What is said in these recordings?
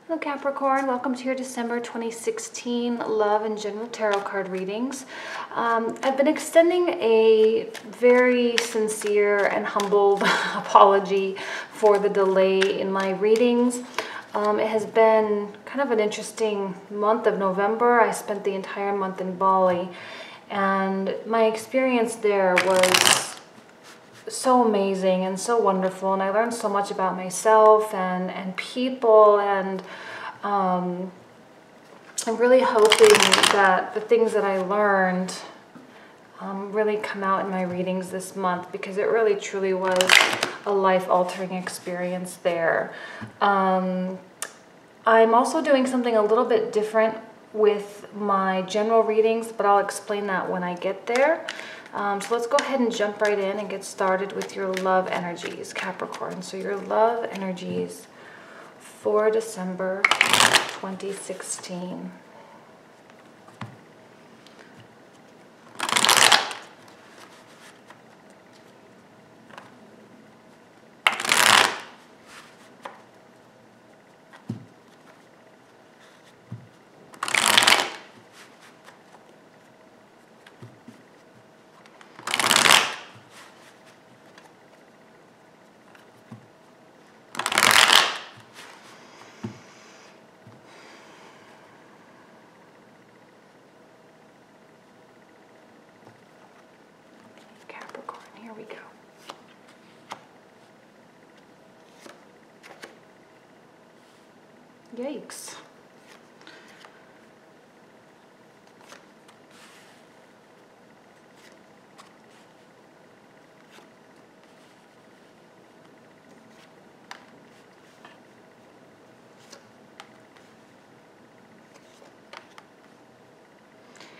Hello Capricorn, welcome to your December 2016 love and general tarot card readings. I've been extending a very sincere and humbled apology for the delay in my readings. It has been kind of an interesting month of November. I spent the entire month in Bali, and my experience there was so amazing and so wonderful, and I learned so much about myself and people, and I'm really hoping that the things that I learned really come out in my readings this month, because it really truly was a life-altering experience there. I'm also doing something a little bit different with my general readings, but I'll explain that when I get there. So let's go ahead and jump right in and get started with your love energies, Capricorn. So your love energies for December 2016. Here we go. Yikes.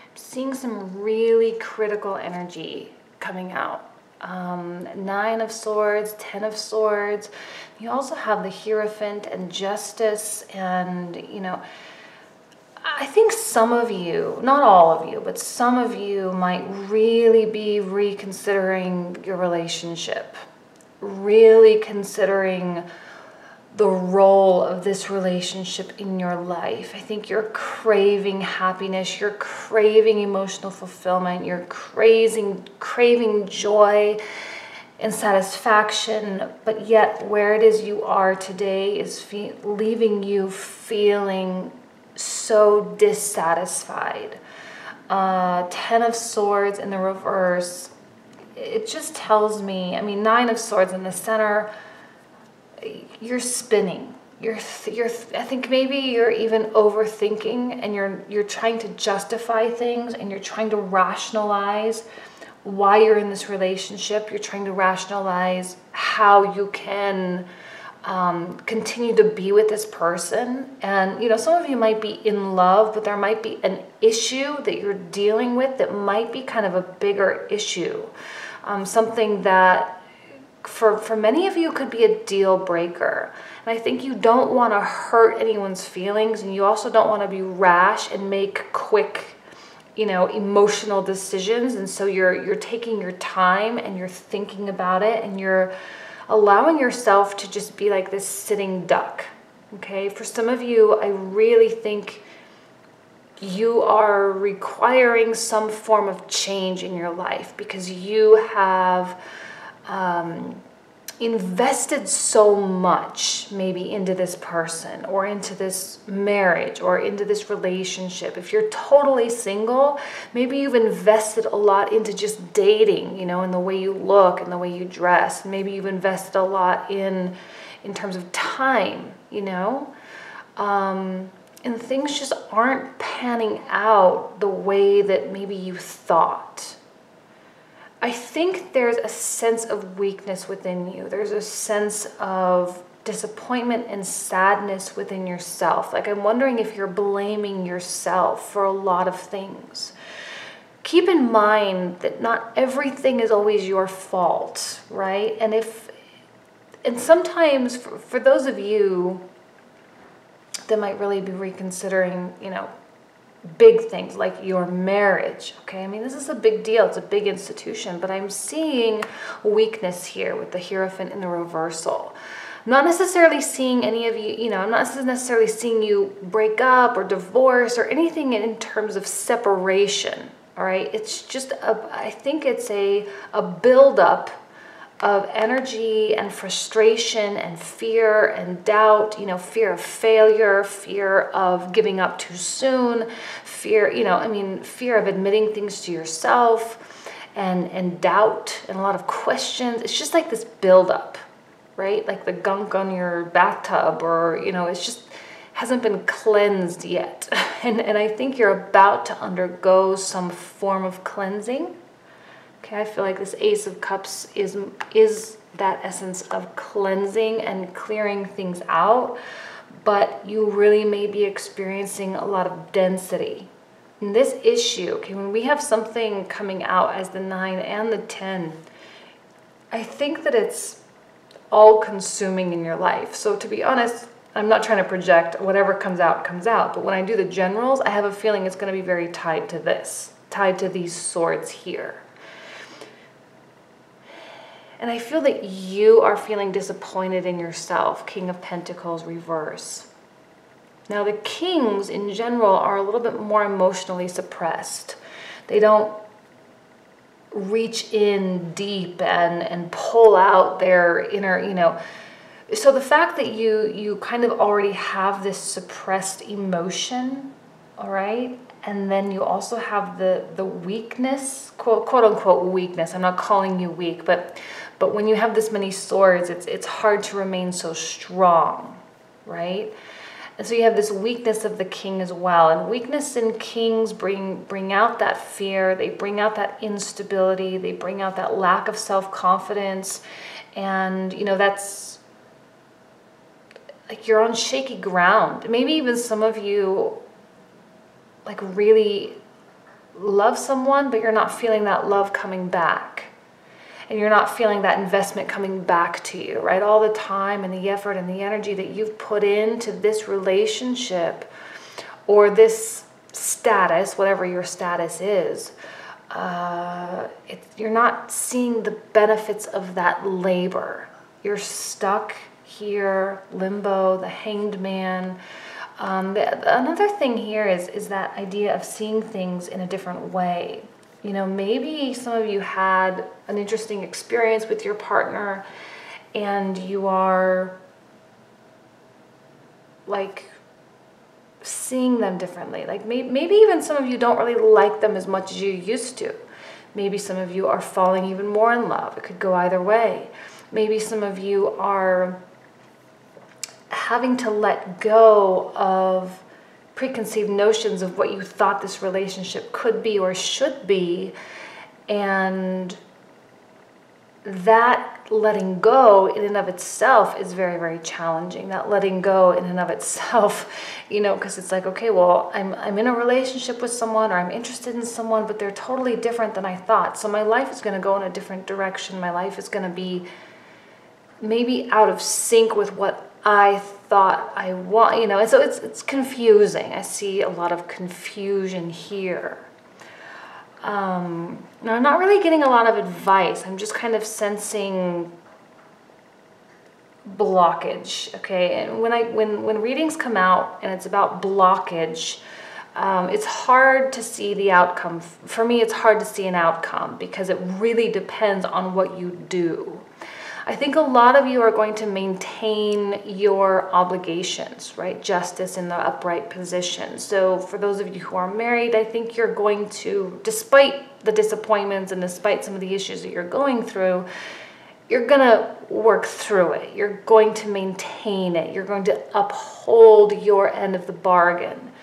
I'm seeing some really critical energy coming out. 9 of Swords, 10 of Swords. You also have the Hierophant and Justice, and I think some of you, not all of you, but some of you might really be reconsidering your relationship, really considering the role of this relationship in your life. I think you're craving happiness, you're craving emotional fulfillment, you're craving joy and satisfaction, but yet where it is you are today is leaving you feeling so dissatisfied. 10 of Swords in the reverse, it just tells me, 9 of Swords in the center, you're spinning. I think maybe you're even overthinking, and you're trying to justify things, and you're trying to rationalize why you're in this relationship. You're trying to rationalize how you can continue to be with this person. And some of you might be in love, but there might be an issue that you're dealing with that might be kind of a bigger issue, something that for many of you could be a deal breaker. And I think you don't want to hurt anyone's feelings, and you also don't want to be rash and make quick, emotional decisions. And so you're taking your time, and you're thinking about it, and you're allowing yourself to just be like this sitting duck. Okay, for some of you, I really think you are requiring some form of change in your life, because you have invested so much maybe into this person, or into this marriage, or into this relationship. If you're totally single, maybe you've invested a lot into just dating, in the way you look and the way you dress. Maybe you've invested a lot in terms of time, and things just aren't panning out the way that maybe you thought. I think there's a sense of weakness within you. There's a sense of disappointment and sadness within yourself. Like, I'm wondering if you're blaming yourself for a lot of things. Keep in mind that not everything is always your fault, right? And sometimes for those of you that might really be reconsidering, big things like your marriage, okay? This is a big deal. It's a big institution, but I'm seeing weakness here with the Hierophant in the reversal. I'm not necessarily seeing any of you, you know, I'm not necessarily seeing you break up or divorce or anything in terms of separation, all right? It's just, I think it's a buildup of energy and frustration and fear and doubt, you know, fear of failure, fear of giving up too soon, fear, you know, I mean, fear of admitting things to yourself and doubt and a lot of questions. It's just like this buildup, right? Like the gunk on your bathtub, or, you know, it's just hasn't been cleansed yet. And I think you're about to undergo some form of cleansing. Okay, I feel like this Ace of Cups is that essence of cleansing and clearing things out, but you really may be experiencing a lot of density. In this issue, okay, when we have something coming out as the 9 and the 10, I think that it's all-consuming in your life. So to be honest, I'm not trying to project. Whatever comes out, comes out. But when I do the generals, I have a feeling it's going to be very tied to this, tied to these swords here. And I feel that you are feeling disappointed in yourself, King of Pentacles reverse. Now the kings in general are a little bit more emotionally suppressed. They don't reach in deep and pull out their inner, you know. So the fact that you kind of already have this suppressed emotion, all right? And then you also have the weakness, quote unquote weakness. I'm not calling you weak, but when you have this many swords, it's hard to remain so strong, right? And so you have this weakness of the king as well. And weakness in kings bring out that fear. They bring out that instability. They bring out that lack of self-confidence. And, you know, that's like you're on shaky ground. Maybe even some of you like really love someone, but you're not feeling that love coming back. And you're not feeling that investment coming back to you, right? All the time and the effort and the energy that you've put into this relationship or this status, whatever your status is, you're not seeing the benefits of that labor. You're stuck here, limbo, the hanged man. Another thing here is that idea of seeing things in a different way. You know, maybe some of you had an interesting experience with your partner and you are like seeing them differently. Like maybe even some of you don't really like them as much as you used to. Maybe some of you are falling even more in love. It could go either way. Maybe some of you are having to let go of preconceived notions of what you thought this relationship could be or should be, and that letting go in and of itself is very, very challenging. That letting go in and of itself, you know, because it's like, okay, well, I'm in a relationship with someone, or I'm interested in someone, but they're totally different than I thought. So my life is going to go in a different direction. My life is going to be maybe out of sync with what I thought I want, you know, and so it's confusing. I see a lot of confusion here. Now I'm not really getting a lot of advice. I'm just kind of sensing blockage, okay? And when readings come out and it's about blockage, it's hard to see the outcome. For me, it's hard to see an outcome because it really depends on what you do. I think a lot of you are going to maintain your obligations, right? Justice in the upright position. So for those of you who are married, I think you're going to, despite the disappointments and despite some of the issues that you're going through, you're going to work through it. You're going to maintain it. You're going to uphold your end of the bargain.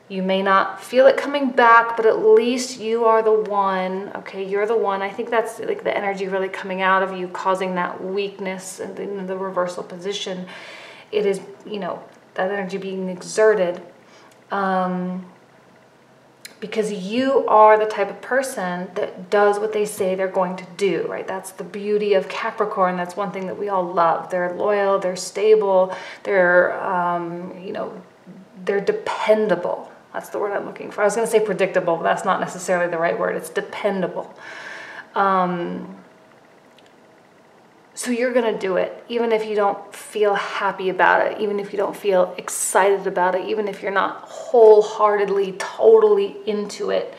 You may not feel it coming back, but at least you are the one, okay? You're the one. I think that's like the energy really coming out of you, causing that weakness and in the reversal position. It is, you know, that energy being exerted because you are the type of person that does what they say they're going to do, right? That's the beauty of Capricorn. That's one thing that we all love. They're loyal, they're stable, they're, you know, they're dependable. That's the word I'm looking for. I was going to say predictable, but that's not necessarily the right word. It's dependable. So So you're going to do it, even if you don't feel happy about it, even if you don't feel excited about it, even if you're not wholeheartedly, totally into it,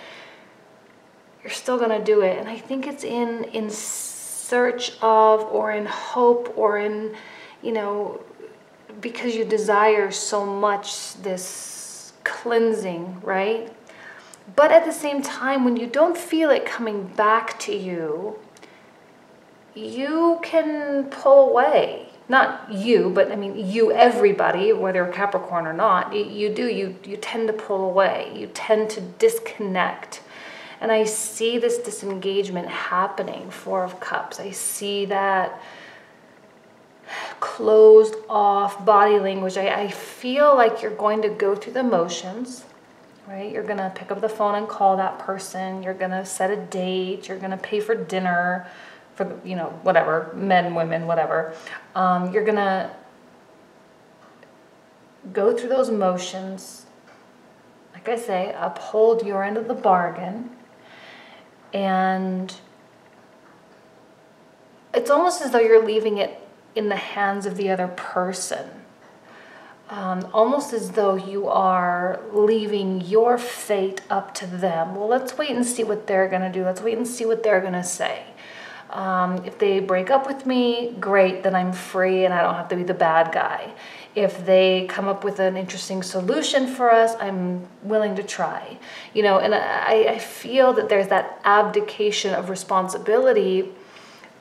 you're still going to do it. And I think it's in search of, or in hope, or in, you know, because you desire so much this cleansing, right? But at the same time, when you don't feel it coming back to you, you can pull away. Not you, but I mean you, everybody, whether you're Capricorn or not, you tend to pull away. You tend to disconnect. And I see this disengagement happening, Four of Cups. I see that closed off body language. I feel like you're going to go through the motions, right? You're going to pick up the phone and call that person. You're going to set a date. You're going to pay for dinner. For, you know, whatever, men, women, whatever. You're going to go through those motions, like I say, uphold your end of the bargain. And it's almost as though you're leaving it in the hands of the other person. Almost as though you are leaving your fate up to them. Well, let's wait and see what they're going to do. Let's wait and see what they're going to say. If they break up with me, great, then I'm free and I don't have to be the bad guy. If they come up with an interesting solution for us, I'm willing to try. You know, and I feel that there's that abdication of responsibility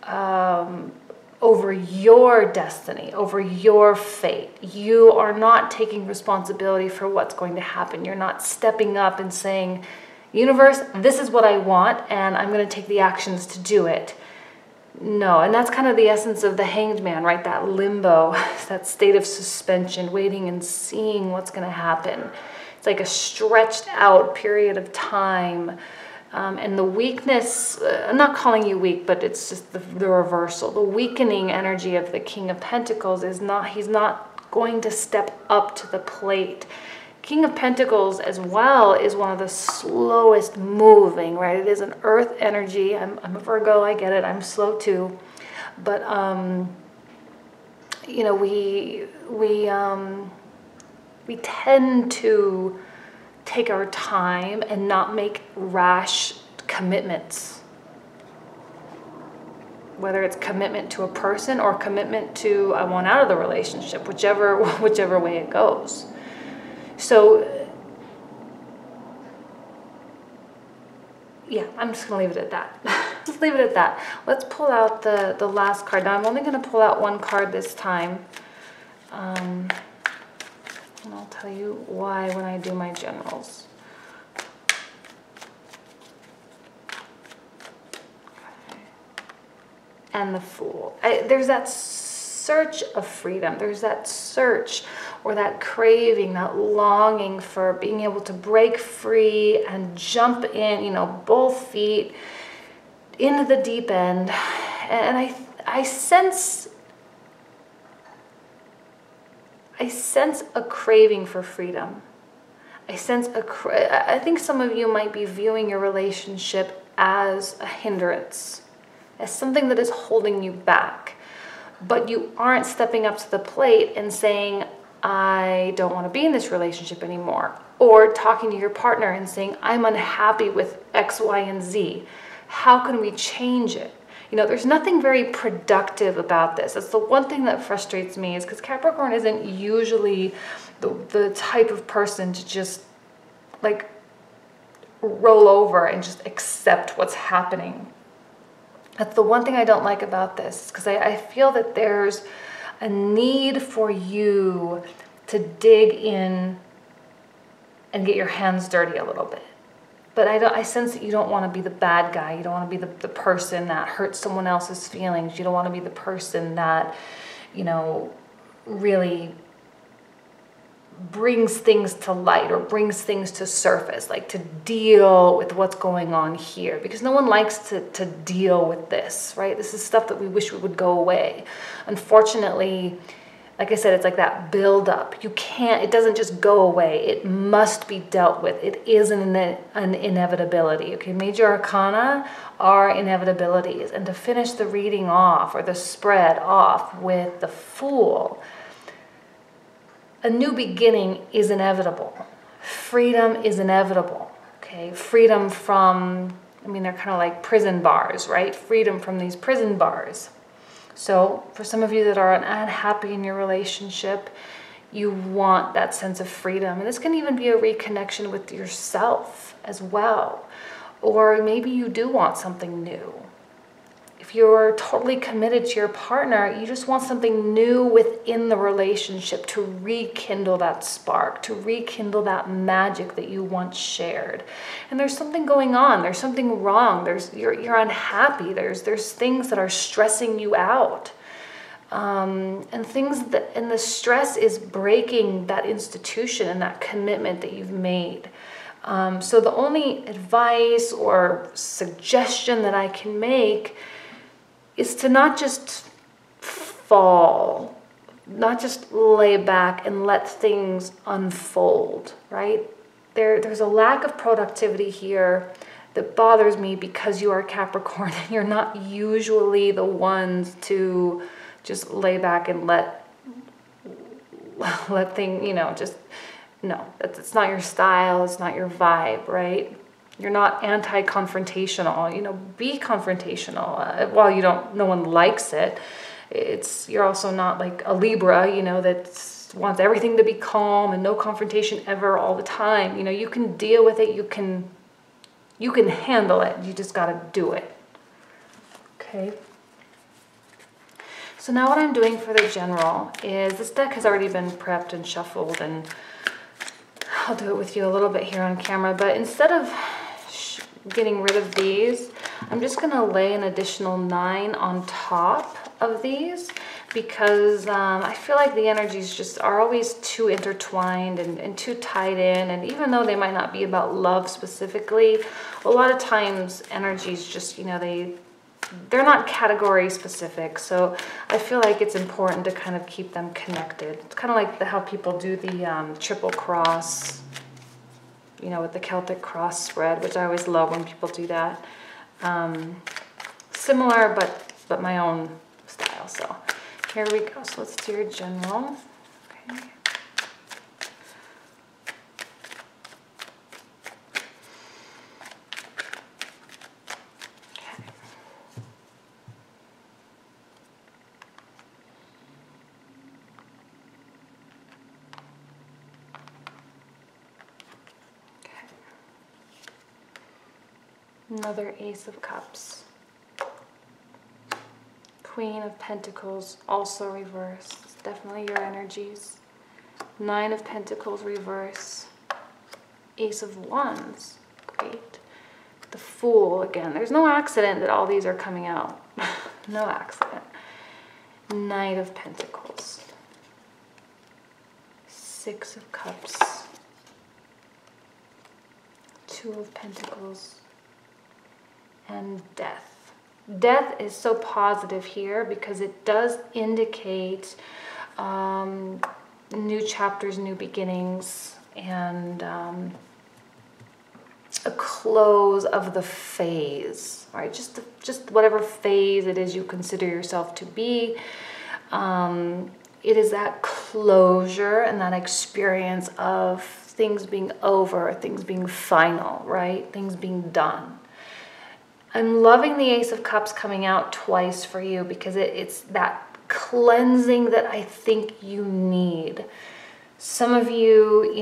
over your destiny, over your fate. You are not taking responsibility for what's going to happen. You're not stepping up and saying, universe, this is what I want, and I'm going to take the actions to do it. No, and that's kind of the essence of the Hanged Man, right? That limbo, that state of suspension, waiting and seeing what's going to happen. It's like a stretched out period of time. And the weakness, I'm not calling you weak, but it's just the reversal. The weakening energy of the King of Pentacles is not, he's not going to step up to the plate. King of Pentacles as well is one of the slowest moving, right? It is an earth energy. I'm a Virgo, I get it. I'm slow too. But, you know, we tend to take our time and not make rash commitments. Whether it's commitment to a person or commitment to, I want out of the relationship, whichever way it goes. So, yeah, I'm just going to leave it at that. Just leave it at that. Let's pull out the last card. Now, I'm only going to pull out one card this time. And I'll tell you why when I do my generals. Okay. And the Fool. There's that search of freedom. There's that search or that craving, that longing for being able to break free and jump in, you know, both feet into the deep end. And I sense a craving for freedom. I think some of you might be viewing your relationship as a hindrance, as something that is holding you back. But you aren't stepping up to the plate and saying, I don't want to be in this relationship anymore. Or talking to your partner and saying, I'm unhappy with X, Y, and Z. How can we change it? You know, there's nothing very productive about this. That's the one thing that frustrates me, is because Capricorn isn't usually the type of person to just like roll over and just accept what's happening. That's the one thing I don't like about this, because I feel that there's a need for you to dig in and get your hands dirty a little bit. But I sense that you don't want to be the bad guy. You don't want to be the person that hurts someone else's feelings. You don't want to be the person that, you know, really brings things to light or brings things to surface, like to deal with what's going on here, because no one likes to deal with this, right? This is stuff that we wish would go away. Unfortunately, like I said, it's like that build up. You can't, it doesn't just go away. It must be dealt with. It is an inevitability. Okay, major arcana are inevitabilities. And to finish the reading off, or the spread off, with the Fool, a new beginning is inevitable. Freedom is inevitable. Okay, freedom from, I mean, they're kind of like prison bars, right? Freedom from these prison bars. So for some of you that are unhappy in your relationship, you want that sense of freedom. And this can even be a reconnection with yourself as well. Or maybe you do want something new. If you're totally committed to your partner, you just want something new within the relationship to rekindle that spark, to rekindle that magic that you once shared. And there's something going on. There's something wrong. You're unhappy. There's things that are stressing you out. And the stress is breaking that institution and that commitment that you've made. So the only advice or suggestion that I can make is to not just fall, not just lay back and let things unfold, right? There's a lack of productivity here that bothers me, because you are Capricorn and you're not usually the ones to just lay back and let things, no, it's not your style, it's not your vibe, right? You're not anti-confrontational, be confrontational. While no one likes it, you're also not like a Libra, that wants everything to be calm and no confrontation ever all the time. You can deal with it, you can handle it, you just gotta do it. Okay. So now what I'm doing for the general is, this deck has already been prepped and shuffled, and I'll do it with you a little bit here on camera, but instead of getting rid of these, I'm just going to lay an additional 9 on top of these, because I feel like the energies are always too intertwined and too tied in. And even though they might not be about love specifically, a lot of times energies just, they're not category specific. So I feel like it's important to kind of keep them connected. It's kind of like how people do the triple cross, with the Celtic cross spread, which I always love when people do that. Similar, but my own style. So here we go. So let's do your general. Okay. Another Ace of Cups. Queen of Pentacles, also reversed. It's definitely your energies. 9 of Pentacles, reverse. Ace of Wands, great. The Fool, again. There's no accident that all these are coming out. No accident. Knight of Pentacles. 6 of Cups. 2 of Pentacles. And Death. Death is so positive here because it does indicate new chapters, new beginnings, and a close of the phase, right? Just whatever phase it is you consider yourself to be. It is that closure and that experience of things being over, things being final, right? Things being done. I'm loving the Ace of Cups coming out twice for you, because it's that cleansing that I think you need. Some of you,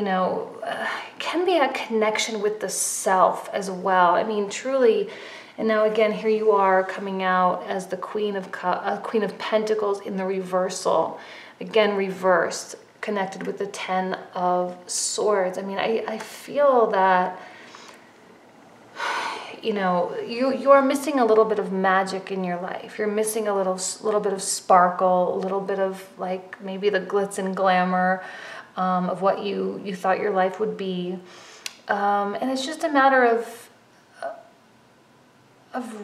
can be a connection with the self as well. I mean, truly. And now again, here you are coming out as the Queen of Pentacles in the reversal. Again, reversed, connected with the 10 of Swords. I mean, I feel that you are missing a little bit of magic in your life. You're missing a little bit of sparkle, a little bit of like maybe the glitz and glamour of what you thought your life would be. And it's just a matter of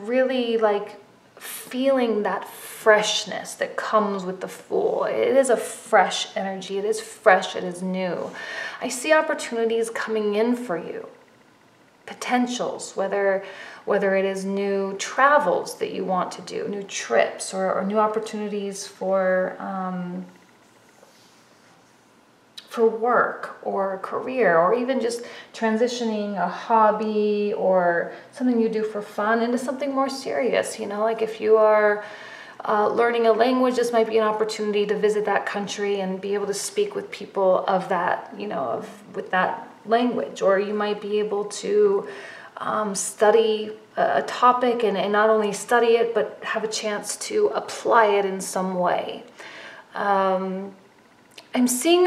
really like feeling that freshness that comes with the Fool. It is a fresh energy. It is fresh. It is new. I see opportunities coming in for you. Potentials, whether it is new travels that you want to do, new trips, or new opportunities for work or career, or even just transitioning a hobby or something you do for fun into something more serious. Like if you are learning a language, this might be an opportunity to visit that country and be able to speak with people of that, with that language. Or you might be able to study a topic and not only study it, but have a chance to apply it in some way. I'm seeing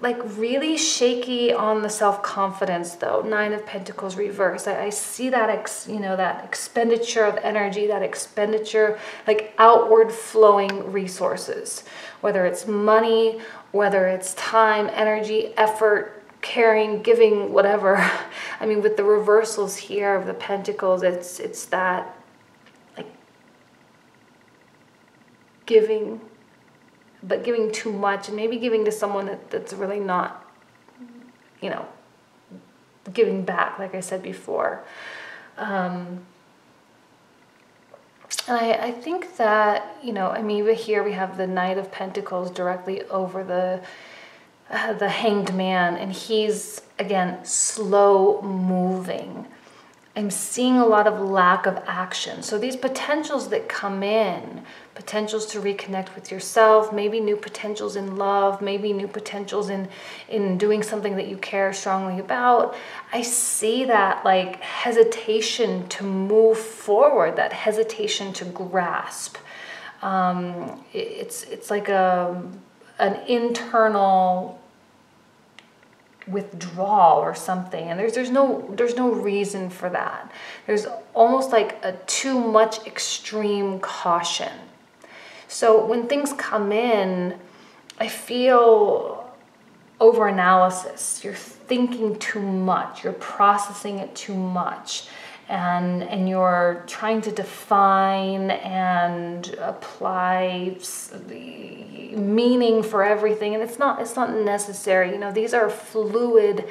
really shaky on the self-confidence though. 9 of Pentacles reverse. I see that, that expenditure of energy, that expenditure, like outward flowing resources, whether it's money, whether it's time, energy, effort, caring, giving, whatever. I mean, with the reversals here of the Pentacles, it's that like giving, but giving too much, and maybe giving to someone that's really not, giving back, like I said before. And I think that, even here we have the Knight of Pentacles directly over the Hanged Man, and he's, again, slow moving. I'm seeing a lot of lack of action. So these potentials that come in, potentials to reconnect with yourself, maybe new potentials in love, maybe new potentials in doing something that you care strongly about. I see that like hesitation to move forward, that hesitation to grasp. It's like an internal withdrawal or something, and there's no reason for that. There's almost like a too much extreme caution. So when things come in, I feel overanalysis. You're thinking too much, you're processing it too much, and you're trying to define and apply meaning for everything, and it's not necessary. These are fluid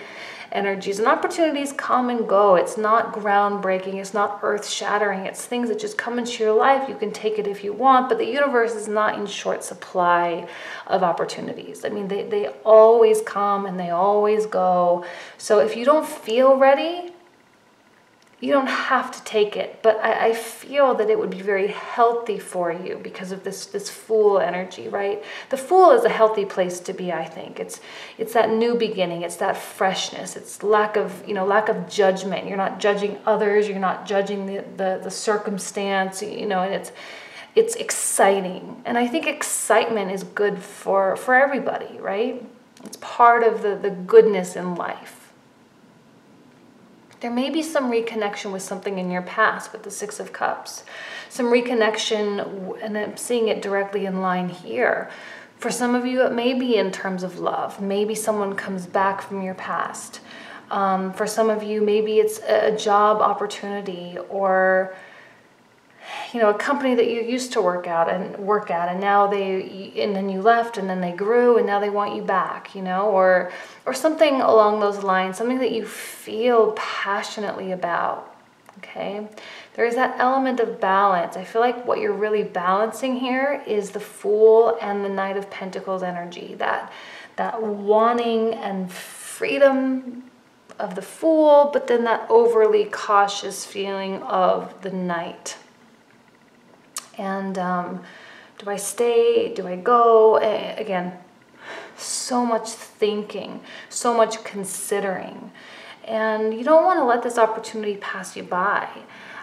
energies, and opportunities come and go. It's not groundbreaking, it's not earth-shattering. It's things that just come into your life. You can take it if you want, but the universe is not in short supply of opportunities. I mean, they always come and they always go. So if you don't feel ready, you don't have to take it, but I feel that it would be very healthy for you because of this Fool energy, right? The Fool is a healthy place to be, I think. It's that new beginning, it's that freshness, it's lack of judgment. You're not judging others, you're not judging the circumstance, and it's exciting. And I think excitement is good for everybody, right? It's part of the goodness in life. There may be some reconnection with something in your past with the 6 of Cups. Some reconnection, and I'm seeing it directly in line here. For some of you, it may be in terms of love. Maybe someone comes back from your past. For some of you, maybe it's a job opportunity, or a company that you used to work at, and now then you left, and then they grew, and now they want you back, or something along those lines, something that you feel passionately about. Okay, there is that element of balance. I feel like what you're really balancing here is the Fool and the Knight of Pentacles energy, that wanting and freedom of the Fool, but then that overly cautious feeling of the Knight. And do I stay? Do I go? Again, so much thinking, so much considering. And you don't want to let this opportunity pass you by.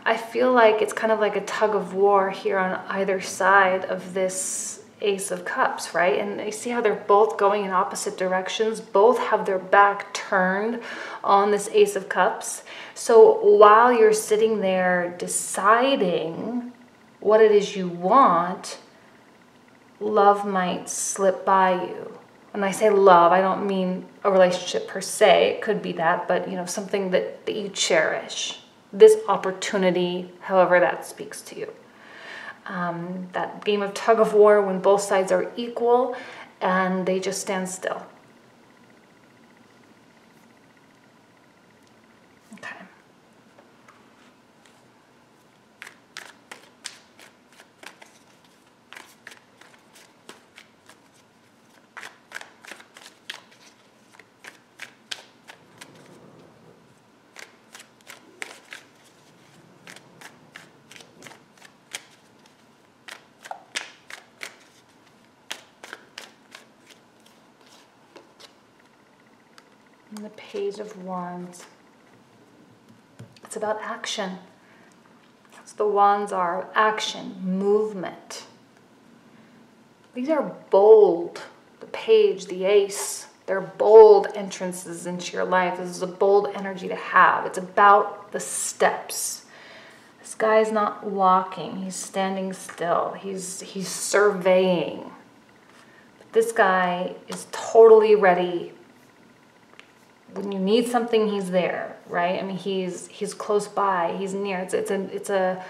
I feel like it's kind of like a tug of war here on either side of this Ace of Cups, right? And you see how they're both going in opposite directions. Both have their back turned on this Ace of Cups. So while you're sitting there deciding what it is you want, love might slip by you. When I say love, I don't mean a relationship per se. It could be that, but something that you cherish. This opportunity, however that speaks to you. That game of tug of war when both sides are equal and they just stand still. Okay. And the Page of Wands. It's about action. That's what the wands are. Action, movement. These are bold. The Page, the Ace. They're bold entrances into your life. This is a bold energy to have. It's about the steps. This guy is not walking. He's standing still. He's surveying. But this guy is totally ready. When you need something, he's there, right? I mean, he's close by, he's near. It's a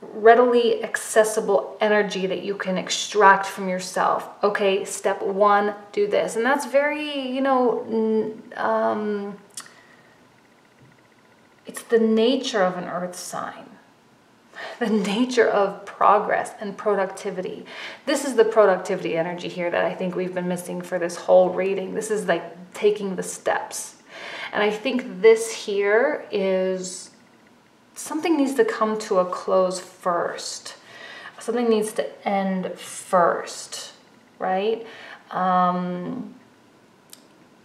readily accessible energy that you can extract from yourself. Okay, step one, do this. And that's very, you know, it's the nature of an earth sign. The nature of progress and productivity. This is the productivity energy here that I think we've been missing for this whole reading. This is like taking the steps. And I think this here is something needs to come to a close first. Something needs to end first, right?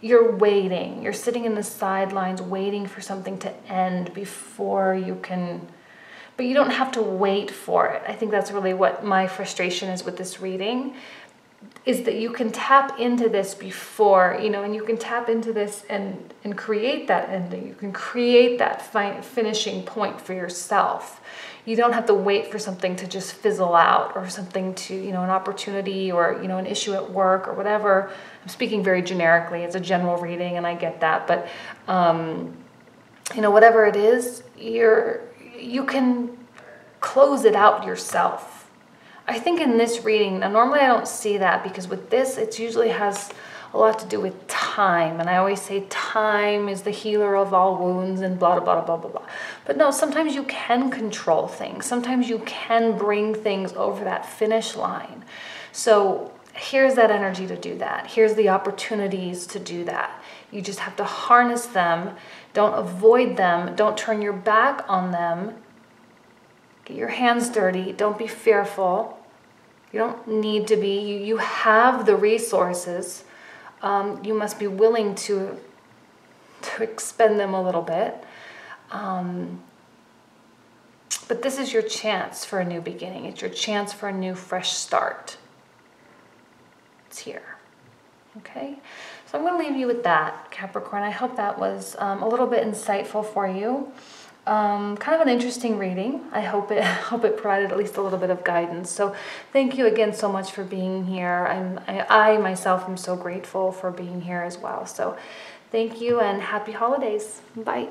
You're waiting. You're sitting in the sidelines waiting for something to end before you can... But you don't have to wait for it. I think that's really what my frustration is with this reading, is that you can tap into this before, you know, and you can tap into this and create that ending. You can create that finishing point for yourself. You don't have to wait for something to just fizzle out, or something to, you know, an opportunity, or, you know, an issue at work or whatever. I'm speaking very generically. It's a general reading and I get that. But, you know, whatever it is, you can close it out yourself. I think in this reading, now normally I don't see that, because with this, it usually has a lot to do with time. And I always say time is the healer of all wounds and blah, blah, blah, blah, blah. But no, sometimes you can control things. Sometimes you can bring things over that finish line. So here's that energy to do that. Here's the opportunities to do that. You just have to harness them. Don't avoid them. Don't turn your back on them. Get your hands dirty. Don't be fearful. You don't need to be. You have the resources. You must be willing to expend them a little bit. But this is your chance for a new beginning. It's your chance for a new, fresh start. It's here. Okay? So I'm going to leave you with that, Capricorn. I hope that was a little bit insightful for you. Kind of an interesting reading. I hope it provided at least a little bit of guidance. So thank you again so much for being here. I myself am so grateful for being here as well. So thank you and happy holidays. Bye.